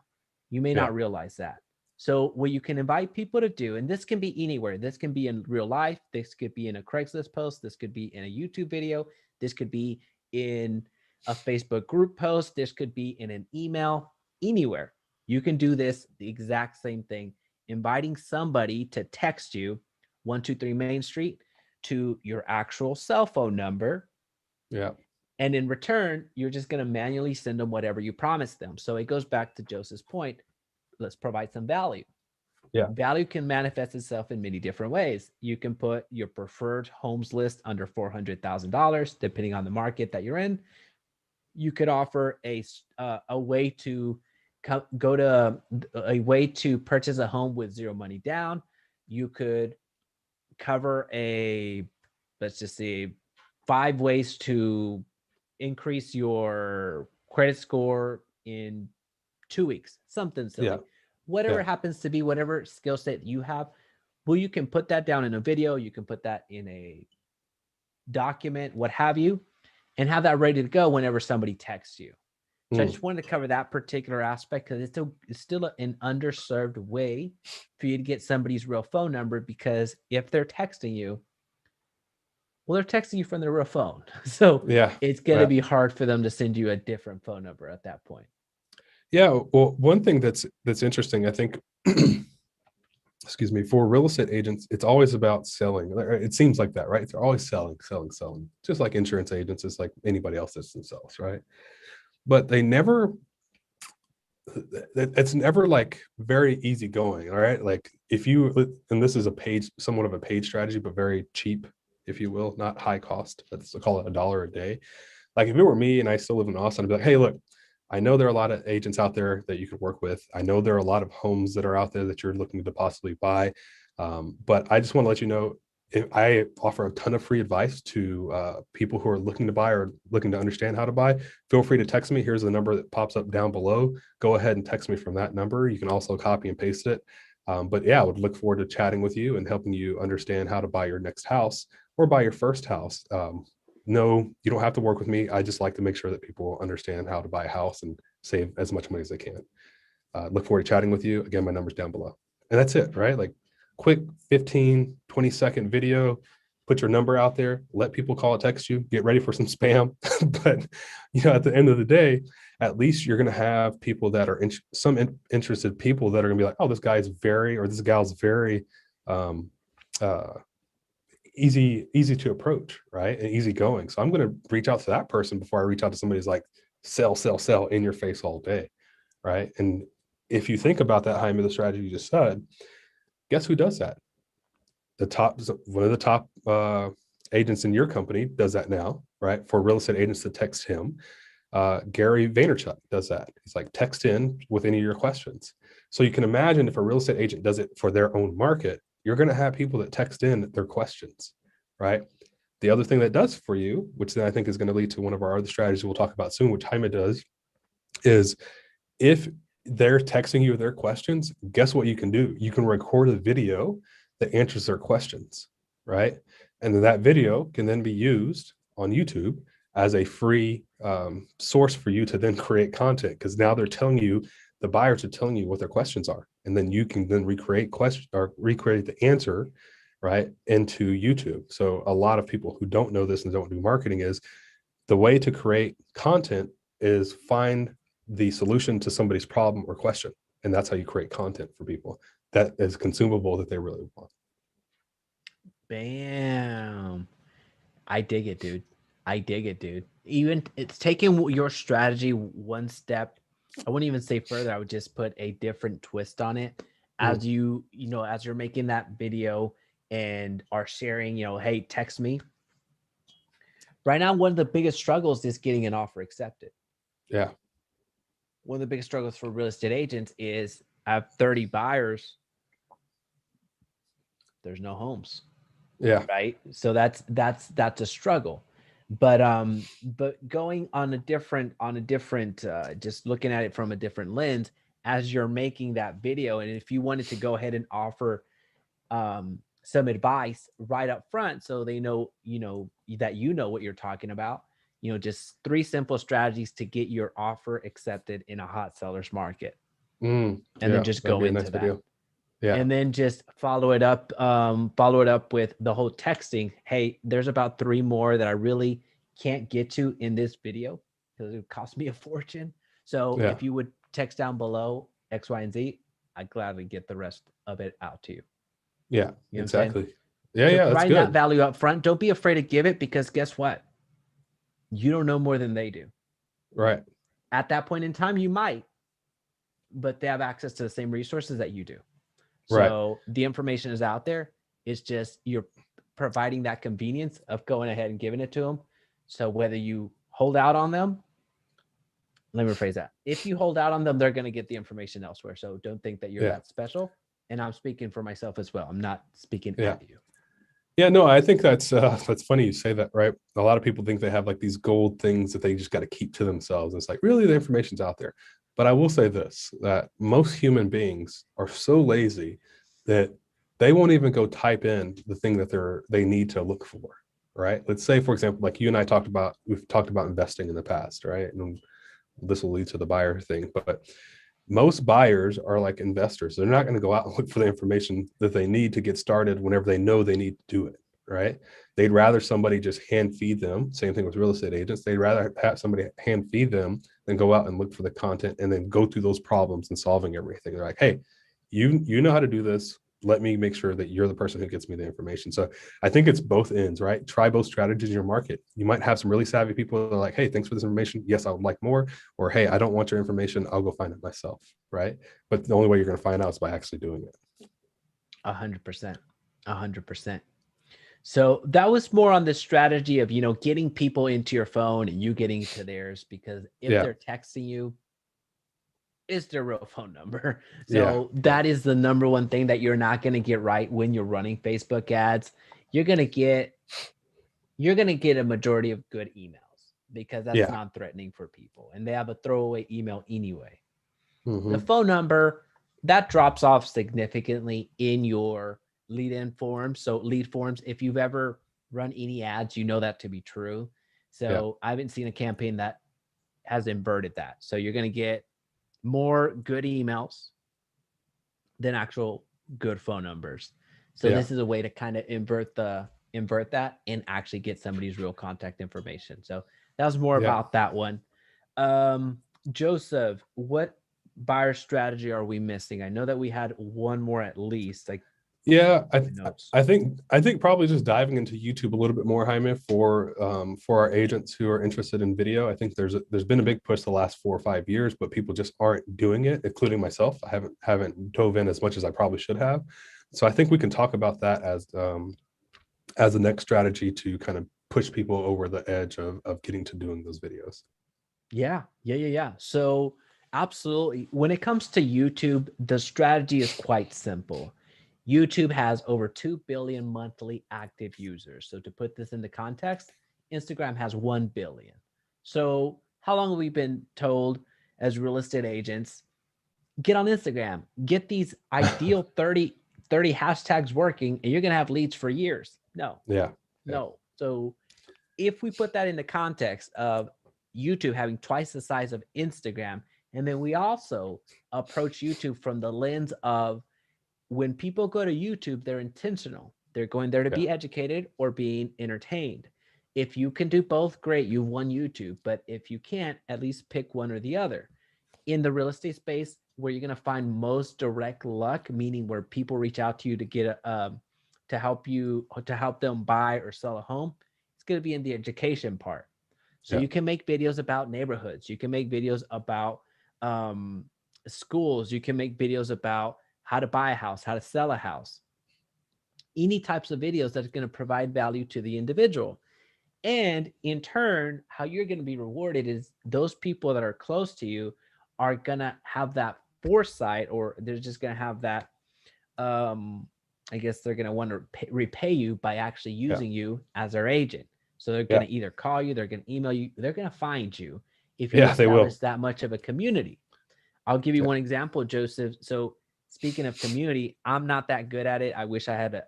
You may not realize that. So what you can invite people to do, and this can be anywhere. This can be in real life. This could be in a Craigslist post. This could be in a YouTube video. This could be in a Facebook group post. This could be in an email. Anywhere. You can do this, the exact same thing. Inviting somebody to text you 123 Main Street to your actual cell phone number. Yeah. And in return, you're just going to manually send them whatever you promised them. So it goes back to Joseph's point. Let's provide some value. Yeah. Value can manifest itself in many different ways. You can put your preferred homes list under $400,000, depending on the market that you're in. You could offer a way to purchase a home with zero money down. You could cover let's just say 5 ways to increase your credit score in 2 weeks, something silly, whatever it happens to be, whatever skill set you have. Well, you can put that down in a video, you can put that in a document, what have you, and have that ready to go whenever somebody texts you. So I just wanted to cover that particular aspect because it's still an underserved way for you to get somebody's real phone number, because if they're texting you, well, they're texting you from their real phone. So it's going to be hard for them to send you a different phone number at that point. Yeah. Well, one thing that's interesting, I think, excuse me, for real estate agents, it's always about selling. It seems like that, right? They're always selling, just like insurance agents, it's like anybody else that's themselves, right? But it's never like very easy going. All right. Like and this is somewhat of a paid strategy, but very cheap, if you will, not high cost. Let's call it $1 a day. Like if it were me and I still live in Austin, I'd be like, hey, look, I know there are a lot of agents out there that you could work with. I know there are a lot of homes that are out there that you're looking to possibly buy. But I just want to let you know, if I offer a ton of free advice to people who are looking to buy or looking to understand how to buy. Feel free to text me. Here's the number that pops up down below. Go ahead and text me from that number. You can also copy and paste it. But yeah, I would look forward to chatting with you and helping you understand how to buy your next house or buy your first house. No, you don't have to work with me. I just like to make sure that people understand how to buy a house and save as much money as they can. Look forward to chatting with you. Again, my number's down below. And that's it, right? Like quick 15, 20-second video, put your number out there, let people call or text you, get ready for some spam. But, at the end of the day, at least you're going to have people that are interested people that are going to be like, oh, this guy's very, or this gal's very um, uh, easy to approach, right? And easy going. So I'm going to reach out to that person before I reach out to somebody who's like, sell in your face all day, right? And if you think about that, Jaime, the strategy you just said, guess who does that? One of the top agents in your company does that now, right? For real estate agents to text him. Gary Vaynerchuk does that. He's like, text in with any of your questions. So you can imagine if a real estate agent does it for their own market, you're going to have people that text in their questions, right? The other thing that does for you, which then I think is going to lead to one of our other strategies we'll talk about soon, which Jaime does, is if they're texting you their questions, guess what you can do? You can record a video that answers their questions, right? And then that video can then be used on YouTube as a free source for you to then create content, because now they're telling you, the buyers are telling you what their questions are, and then you can then recreate the answer, right, into YouTube. So a lot of people who don't know this and don't do marketing is the way to create content is find the solution to somebody's problem or question, and that's how you create content for people that is consumable that they really want. Bam. I dig it, dude. I dig it, dude. Even it's taking your strategy one step. I wouldn't even say further. I would just put a different twist on it as as you're making that video and are sharing, hey, text me. Right now, one of the biggest struggles is getting an offer accepted. Yeah. One of the biggest struggles for real estate agents is I have 30 buyers. There's no homes. Yeah. Right. So that's a struggle. But going on a different just looking at it from a different lens as you're making that video, and if you wanted to go ahead and offer some advice right up front so they know that what you're talking about, just 3 simple strategies to get your offer accepted in a hot seller's market, and then just go into that video. Yeah. And then just follow it up with the whole texting. Hey, there's about 3 more that I really can't get to in this video because it would cost me a fortune. So if you would text down below X, Y, and Z, I'd gladly get the rest of it out to you. Yeah, you know exactly. Yeah, so that's good. That value up front. Don't be afraid to give it, because guess what? You don't know more than they do. Right. At that point in time, you might, but they have access to the same resources that you do. So the information is out there. It's just you're providing that convenience of going ahead and giving it to them. So whether you hold out on them, let me rephrase that. If you hold out on them, they're going to get the information elsewhere. So don't think that you're that special. And I'm speaking for myself as well. I'm not speaking at you. Yeah, no, I think that's funny you say that, right? A lot of people think they have like these gold things that they just got to keep to themselves. And it's like, really, the information's out there. But I will say this, that most human beings are so lazy that they won't even go type in the thing that they need to look for, right? Let's say, for example, like you and I we've talked about investing in the past, right? And this will lead to the buyer thing, but most buyers are like investors. They're not going to go out and look for the information that they need to get started whenever they know they need to do it, right? They'd rather somebody just hand feed them. Same thing with real estate agents. They'd rather have somebody hand feed them than go out and look for the content and then go through those problems and solving everything. They're like, hey, you know how to do this. Let me make sure that you're the person who gets me the information. So I think it's both ends, right? Try both strategies in your market. You might have some really savvy people that are like, hey, thanks for this information. Yes, I would like more. Or, hey, I don't want your information. I'll go find it myself, right? But the only way you're going to find out is by actually doing it. 100%. 100%. So that was more on the strategy of, getting people into your phone and you getting to theirs, because if they're texting you, it's their real phone number. So that is the number one thing that you're not going to get right when you're running Facebook ads. You're going to get a majority of good emails, because that's non-threatening for people, and they have a throwaway email anyway. The phone number, that drops off significantly in your lead in forms. So lead forms, if you've ever run any ads, you know that to be true. Yeah. So I haven't seen a campaign that has inverted that. So you're going to get more good emails than actual good phone numbers. So Yeah. this is a way to kind of invert that and actually get somebody's real contact information. So that was more Yeah. about that one. Joseph, what buyer strategy are we missing? I know that we had one more at least. Like Yeah, notes. I think probably just diving into YouTube a little bit more, Jaime, for our agents who are interested in video. I think there's been a big push the last 4 or 5 years, but people just aren't doing it, including myself. I haven't dove in as much as I probably should have. So I think we can talk about that as the next strategy to kind of push people over the edge of getting to doing those videos. Yeah. So absolutely. When it comes to YouTube, the strategy is quite simple. YouTube has over 2 billion monthly active users. So to put this into context, Instagram has 1 billion. So how long have we been told as real estate agents, get on Instagram, get these ideal 30 hashtags working, and you're going to have leads for years? No, Yeah. Yeah. no. So if we put that into context of YouTube having twice the size of Instagram, and then we also approach YouTube from the lens of when people go to YouTube, they're intentional. They're going there to Yeah. be educated or being entertained. If you can do both, great, you've won YouTube. But if you can't, at least pick one or the other. In the real estate space, where you're going to find most direct luck, meaning where people reach out to you to get to help them buy or sell a home, it's going to be in the education part. So Yeah. you can make videos about neighborhoods. You can make videos about um, schools. You can make videos about how to buy a house, how to sell a house. Any types of videos that's going to provide value to the individual. And in turn, how you're going to be rewarded is those people that are close to you are going to have that foresight, or they're just going to have that. I guess they're going to want to repay you by actually Yeah. using you as their agent. So they're going Yeah. to either call you, they're going to email you, they're going to find you if you Yeah. They establish will. that much of a community. I'll give you Yeah. one example, Joseph. So speaking of community, I'm not that good at it. I wish I had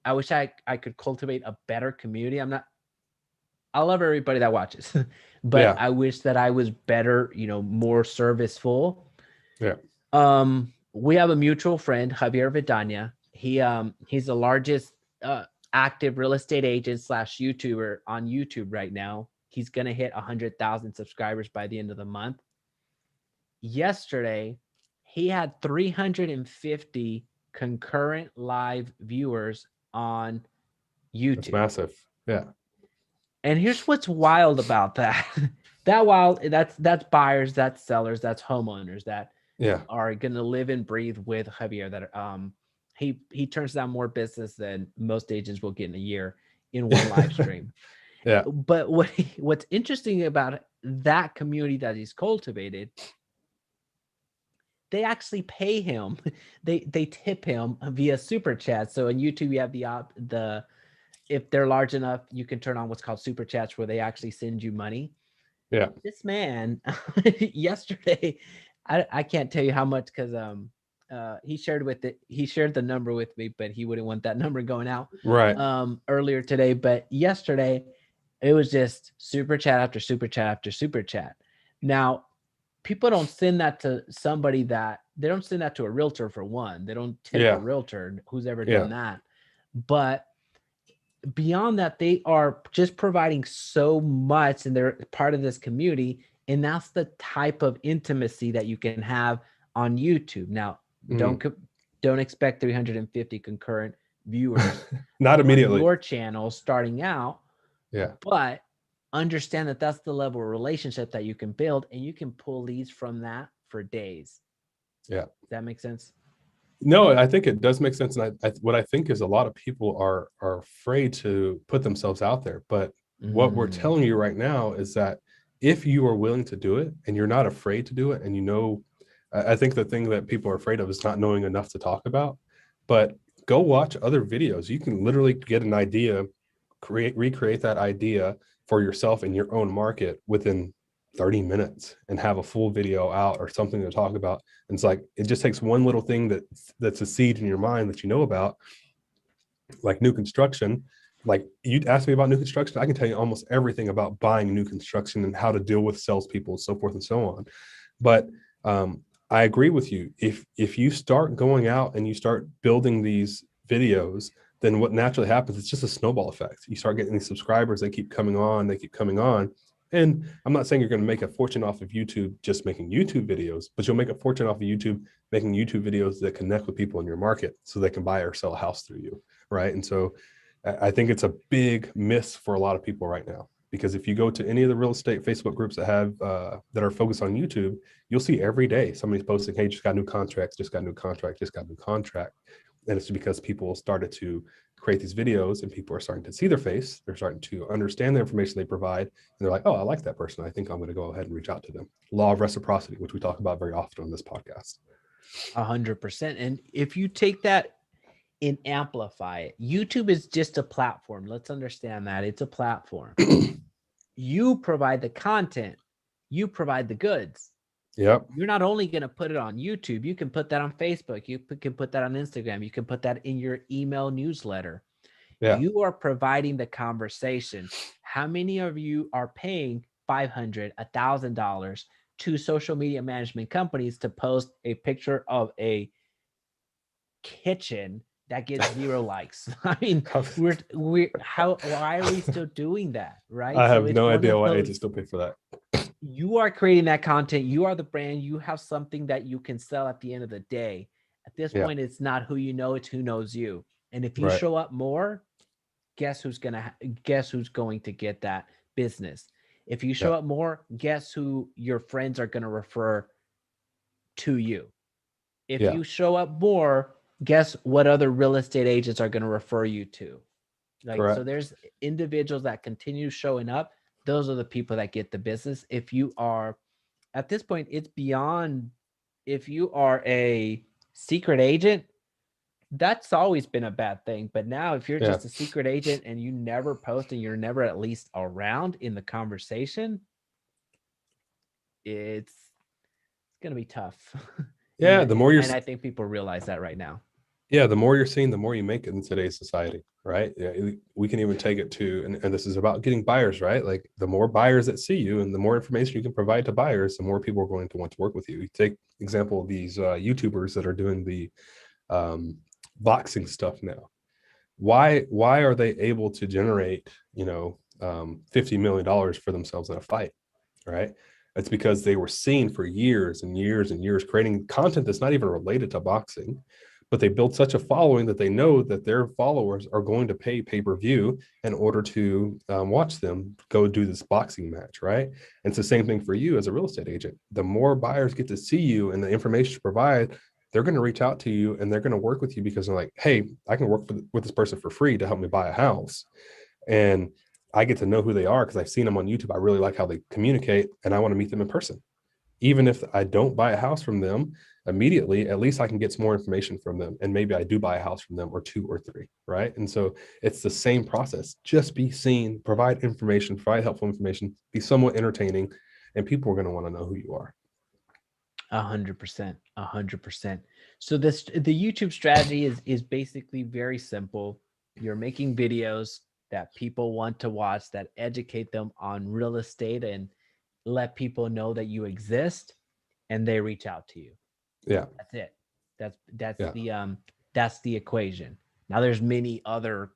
I wish I could cultivate a better community. I love everybody that watches, but Yeah. I wish that I was better, more serviceful. Yeah. We have a mutual friend, Javier Vidania. He's the largest active real estate agent slash YouTuber on YouTube right now. He's gonna hit 100,000 subscribers by the end of the month. Yesterday, he had 350 concurrent live viewers on That's YouTube. massive. Yeah. And here's what's wild about that. That's buyers, that's sellers, that's homeowners that Yeah. are gonna live and breathe with Javier. That he turns down more business than most agents will get in a year in one live stream. Yeah. But what's interesting about that community that he's cultivated, they actually pay him. They tip him via super chat. So on YouTube, you have the if they're large enough, you can turn on what's called super chats where they actually send you money. Yeah. This man yesterday, I can't tell you how much because he shared the number with me, but he wouldn't want that number going out Right. earlier today. But yesterday, it was just super chat after super chat after super chat. Now, people don't send that to somebody that they don't send that to a realtor for one. They don't tip a Yeah. realtor who's ever Yeah. done that. But beyond that, they are just providing so much and they're part of this community. And that's the type of intimacy that you can have on YouTube. Now, don't Mm. don't expect 350 concurrent viewers Not on immediately. your channel starting out, Yeah. but understand that that's the level of relationship that you can build, and you can pull leads from that for days. Yeah. Does that make sense? No, I think it does make sense. And what I think is a lot of people are afraid to put themselves out there. But what we're Mm, telling you right now is that if you are willing to do it and you're not afraid to do it, and I think the thing that people are afraid of is not knowing enough to talk about. But go watch other videos. You can literally get an idea, recreate that idea for yourself in your own market within 30 minutes and have a full video out or something to talk about. And it's like, it just takes one little thing that's a seed in your mind that you know about, like new construction. Like, you'd ask me about new construction, I can tell you almost everything about buying new construction and how to deal with salespeople, so forth and so on. But I agree with you. If you start going out and you start building these videos, then what naturally happens, it's just a snowball effect. You start getting these subscribers, they keep coming on, they keep coming on. And I'm not saying you're going to make a fortune off of YouTube just making YouTube videos, but you'll make a fortune off of YouTube making YouTube videos that connect with people in your market so they can buy or sell a house through you. Right. And so I think it's a big miss for a lot of people right now, because if you go to any of the real estate Facebook groups that have that are focused on YouTube, you'll see every day somebody's posting, hey, just got new contracts, just got new contract, just got new contract. And it's because people started to create these videos and people are starting to see their face. They're starting to understand the information they provide. And they're like, oh, I like that person. I think I'm going to go ahead and reach out to them. Law of reciprocity, which we talk about very often on this podcast. 100%. And if you take that and amplify it, YouTube is just a platform. Let's understand that it's a platform. You provide the content, you provide the goods. Yep. You're not only going to put it on YouTube, you can put that on Facebook, you can put that on Instagram, you can put that in your email newsletter. Yeah. You are providing the conversation. How many of you are paying $500, $1,000 to social media management companies to post a picture of a kitchen that gets 0 likes? I mean, why are we still doing that? Right. I have no idea why agents still pay for that. You are creating that content. You are the brand. You have something that you can sell at the end of the day. At this point, it's not who you know, it's who knows you. And if you show up more, guess who's going to get that business? If you show up more, guess who your friends are going to refer to you? If you show up more, guess what other real estate agents are going to refer you to? Like, so there's individuals that continue showing up. Those are the people that get the business. If you are, at this point, it's beyond, if you are a secret agent, that's always been a bad thing. But now if you're just a secret agent and you never post and you're never at least around in the conversation, it's going to be tough. Yeah. The more you're, and I think people realize that right now. Yeah. The more you're seen, the more you make it in today's society. Right. Yeah, we can even take it to, and this is about getting buyers, right? Like, the more buyers that see you and the more information you can provide to buyers, the more people are going to want to work with you. You take example of these YouTubers that are doing the boxing stuff now. Why are they able to generate, $50 million for themselves in a fight? Right. It's because they were seen for years and years and years creating content that's not even related to boxing, but they built such a following that they know that their followers are going to pay pay-per-view in order to watch them go do this boxing match, right? And it's the same thing for you as a real estate agent. The more buyers get to see you and the information you provide, they're going to reach out to you and they're going to work with you because they're like, hey, I can work with this person for free to help me buy a house. And I get to know who they are because I've seen them on YouTube. I really like how they communicate and I want to meet them in person. Even if I don't buy a house from them immediately, at least I can get some more information from them. And maybe I do buy a house from them, or 2 or 3, right? And so it's the same process. Just be seen, provide information, provide helpful information, be somewhat entertaining, and people are going to want to know who you are. 100%, 100%. So the YouTube strategy is basically very simple. You're making videos that people want to watch, that educate them on real estate and let people know that you exist, and they reach out to you. Yeah. That's it. That's the equation. Now there's many other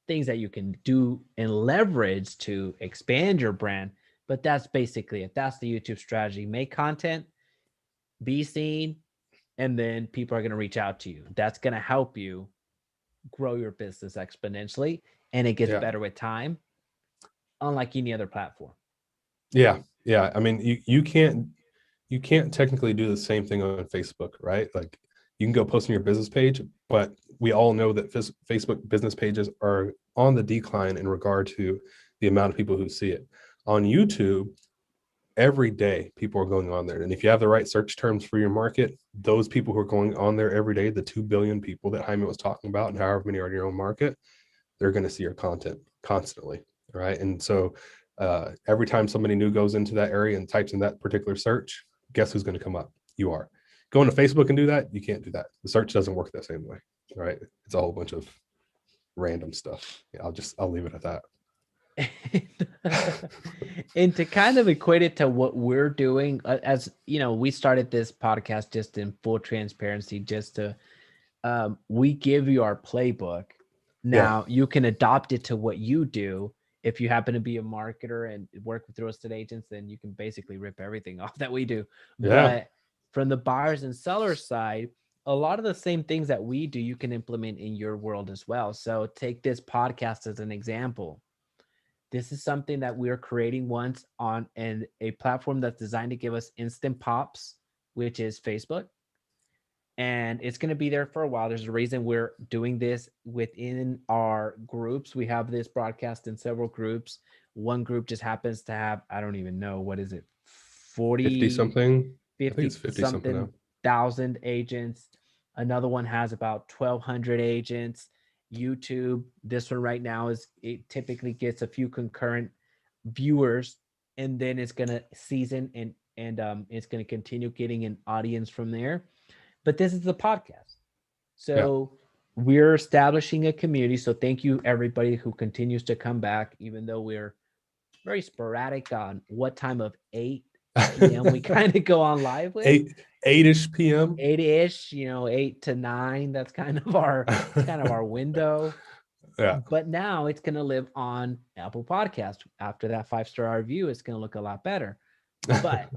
things that you can do and leverage to expand your brand, but that's basically it. That's the YouTube strategy. Make content, be seen, and then people are going to reach out to you. That's going to help you grow your business exponentially, and it gets better with time, unlike any other platform. Yeah. I mean, you can't technically do the same thing on Facebook, right? Like, you can go post on your business page, but we all know that Facebook business pages are on the decline in regard to the amount of people who see it. On YouTube, every day people are going on there. And if you have the right search terms for your market, those people who are going on there every day, the 2 billion people that Jaime was talking about, and however many are in your own market, they're going to see your content constantly. Right. And so Every time somebody new goes into that area and types in that particular search, guess who's going to come up? You are. Going to Facebook and do that, you can't do that. The search doesn't work that same way, right? It's a whole bunch of random stuff. Yeah, I'll leave it at that. And to kind of equate it to what we're doing, as you know, we started this podcast just in full transparency, just to we give you our playbook. Now you can adopt it to what you do. If you happen to be a marketer and work with real estate agents, then you can basically rip everything off that we do. Yeah. But from the buyers and sellers side, a lot of the same things that we do, you can implement in your world as well. So take this podcast as an example. This is something that we're creating once on a platform that's designed to give us instant pops, which is Facebook. And it's going to be there for a while. There's a reason we're doing this within our groups. We have this broadcast in several groups. One group just happens to have, I don't even know, what is it? 50 something. 50 I think it's 50 something now. thousand agents. Another one has about 1,200 agents. YouTube, this one right now it typically gets a few concurrent viewers, and then it's going to season and it's going to continue getting an audience from there. But this is the podcast. So we're establishing a community. So thank you everybody who continues to come back, even though we're very sporadic on what time of 8 p.m. we kind of go on live with. 8-ish p.m. 8-ish, 8 to 9. That's kind of our window. Yeah. But now it's going to live on Apple Podcast. After that 5-star review, it's going to look a lot better. But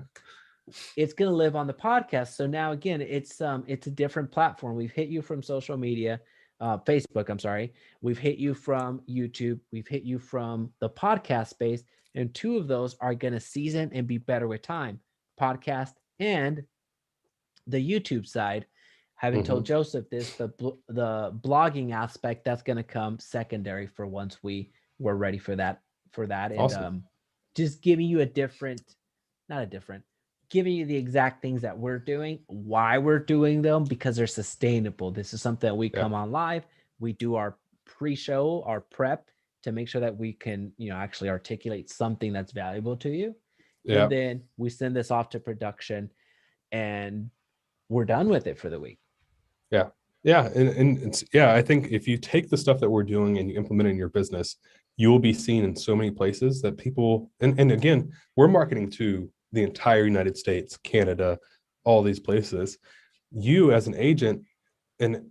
it's going to live on the podcast. So now again, it's a different platform. We've hit you from social media, Facebook, I'm sorry. We've hit you from YouTube. We've hit you from the podcast space. And 2 of those are going to season and be better with time. Podcast and the YouTube side. Having told Joseph this, the blogging aspect, that's going to come secondary for once we're ready for that. And awesome. Just giving you giving you the exact things that we're doing, why we're doing them, because they're sustainable. This is something that we come on live. We do our pre-show, our prep to make sure that we can, actually articulate something that's valuable to you. And then we send this off to production and we're done with it for the week. Yeah. Yeah. And it's, I think if you take the stuff that we're doing and you implement it in your business, you will be seen in so many places that people, and again, we're marketing to the entire United States, Canada, all these places. You as an agent, and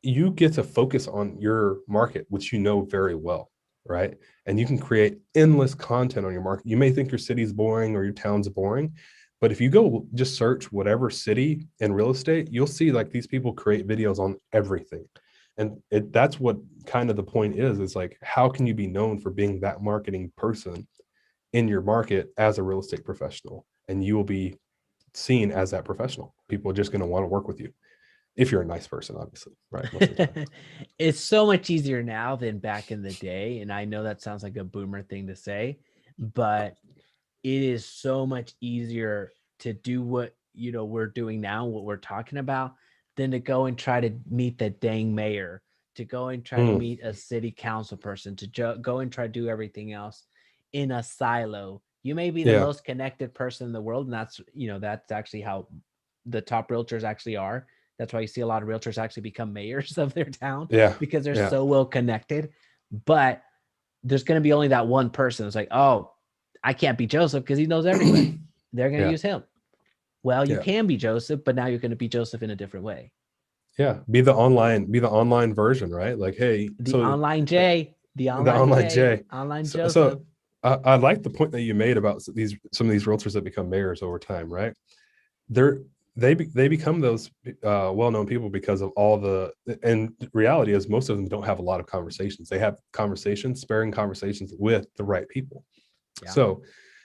you get to focus on your market, which you know very well, right? And you can create endless content on your market. You may think your city's boring or your town's boring, but if you go just search whatever city in real estate, you'll see like these people create videos on everything. And that's what kind of the point is like, how can you be known for being that marketing person in your market as a real estate professional? And you will be seen as that professional. People are just going to want to work with you if you're a nice person, obviously, right? It's so much easier now than back in the day. And I know that sounds like a boomer thing to say, but it is so much easier to do what, we're doing now, what we're talking about, than to go and try to meet the dang mayor, to go and try to meet a city council person, to go and try to do everything else in a silo. You may be the most connected person in the world. And that's actually how the top realtors actually are. That's why you see a lot of realtors actually become mayors of their town, because they're so well connected. But there's going to be only that one person. It's like, oh, I can't be Joseph because he knows everybody. They're going to use him. Well, you can be Joseph, but now you're going to be Joseph in a different way. Yeah. Be the online version, right? Like, hey, the online J, online Joseph. So I like the point that you made about some of these realtors that become mayors over time, right? They become those well-known people because of all and the reality is most of them don't have a lot of conversations. They have sparing conversations with the right people. So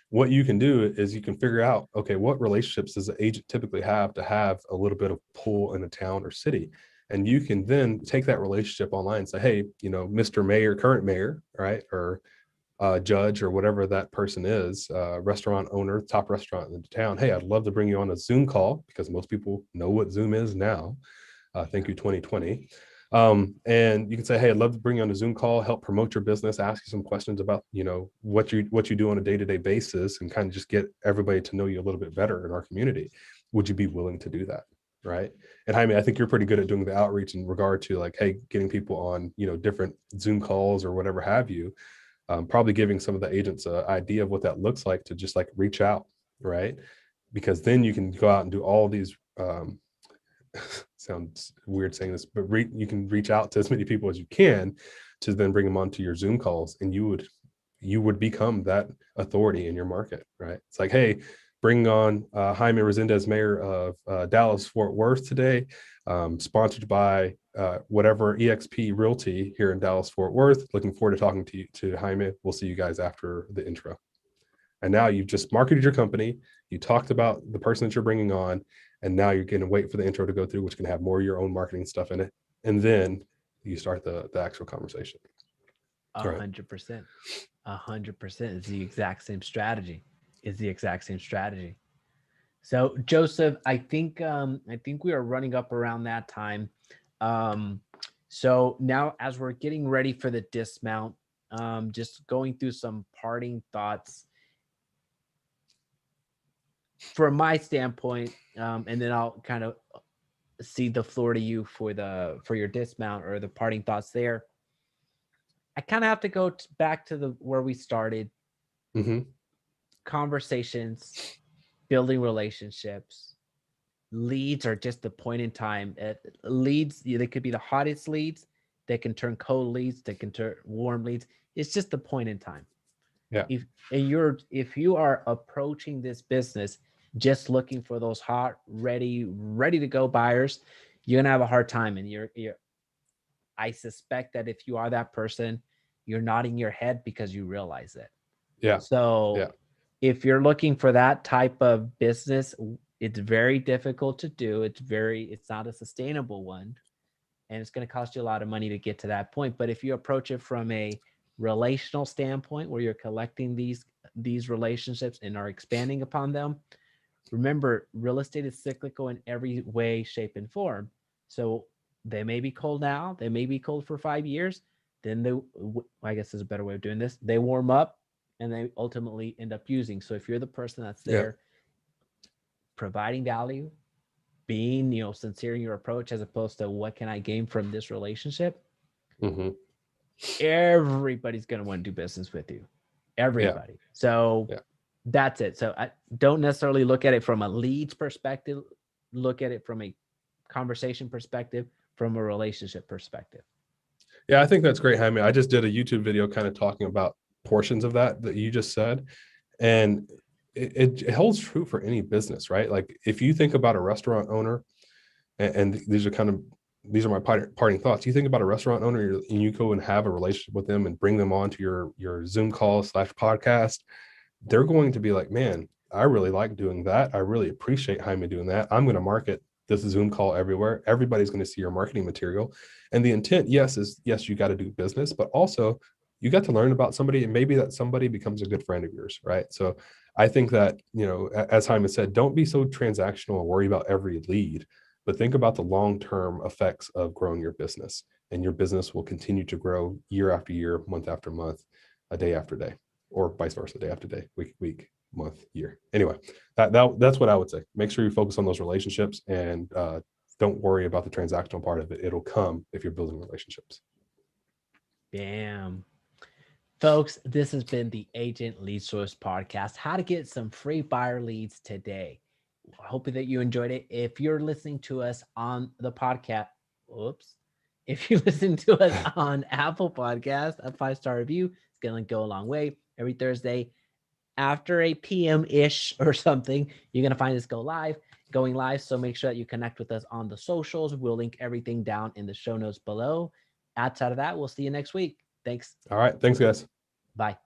what you can do is you can figure out, okay, what relationships does the agent typically have to have a little bit of pull in a town or city? And you can then take that relationship online and say, hey, Mr. Mayor, current mayor, right? Or judge or whatever that person is, restaurant owner, top restaurant in the town. Hey, I'd love to bring you on a Zoom call because most people know what Zoom is now. Thank you, 2020. And you can say, hey, I'd love to bring you on a Zoom call, help promote your business, ask you some questions about, what you do on a day-to-day basis, and kind of just get everybody to know you a little bit better in our community. Would you be willing to do that? Right. And Jaime, I think you're pretty good at doing the outreach in regard to like, hey, getting people on, different Zoom calls or whatever have you. Probably giving some of the agents an idea of what that looks like to just like reach out, right? Because then you can go out and do all these sounds weird saying this, but you can reach out to as many people as you can to then bring them onto your Zoom calls, and you would become that authority in your market, right? It's like, hey, bring on Jaime Resendez, mayor of Dallas Fort Worth today, sponsored by whatever EXP Realty here in Dallas Fort Worth. Looking forward to talking to you, to Jaime. We'll see you guys after the intro. And now you've just marketed your company. You talked about the person that you're bringing on, and now you're going to wait for the intro to go through, which can have more of your own marketing stuff in it. And then you start the actual conversation. 100%. 100% is the exact same strategy. So Joseph, I think we are running up around that time. So now as we're getting ready for the dismount, just going through some parting thoughts from my standpoint, and then I'll kind of cede the floor to you for your dismount or the parting thoughts there. I kind of have to go back to where we started. Mm-hmm. Conversations, building relationships. Leads are just the point in time. Leads, they could be the hottest leads. They can turn cold leads. They can turn warm leads. It's just the point in time. Yeah. If you are approaching this business just looking for those hot, ready to go buyers, you're gonna have a hard time. And I suspect that if you are that person, you're nodding your head because you realize it. Yeah. So yeah. If you're looking for that type of business, it's very difficult to do. It's not a sustainable one, and it's going to cost you a lot of money to get to that point. But if you approach it from a relational standpoint, where you're collecting these relationships and are expanding upon them, remember, real estate is cyclical in every way, shape, and form. So they may be cold now, they may be cold for 5 years. Then I guess there's a better way of doing this. They warm up and they ultimately end up using. So if you're the person that's there providing value, being, sincere in your approach, as opposed to what can I gain from this relationship, everybody's going to want to do business with you. Everybody. Yeah. So that's it. So I don't necessarily look at it from a leads perspective. Look at it from a conversation perspective, from a relationship perspective. Yeah, I think that's great, Jaime. I just did a YouTube video kind of talking about portions of that you just said. And it holds true for any business, right? Like if you think about a restaurant owner, and these are my parting thoughts. You think about a restaurant owner and you go and have a relationship with them and bring them on to your Zoom call / podcast. They're going to be like, man, I really like doing that. I really appreciate Jaime doing that. I'm going to market this Zoom call everywhere. Everybody's going to see your marketing material. And the intent, yes, you got to do business, but also you got to learn about somebody, and maybe that somebody becomes a good friend of yours, right? So I think that, as Jaime said, don't be so transactional and worry about every lead, but think about the long-term effects of growing your business, and your business will continue to grow year after year, month after month, a day after day, or vice versa, day after day, week, month, year. Anyway, that's what I would say. Make sure you focus on those relationships, and don't worry about the transactional part of it. It'll come if you're building relationships. Bam. Folks, this has been the Agent Lead Source Podcast, how to get some free buyer leads today. I hope that you enjoyed it. If you're listening to us on the podcast, if you listen to us on Apple Podcast, a 5-star review is going to go a long way. Every Thursday after 8 p.m.-ish or something, you're going to find us going live. So make sure that you connect with us on the socials. We'll link everything down in the show notes below. Outside of that, we'll see you next week. Thanks. All right. Thanks, guys. Bye.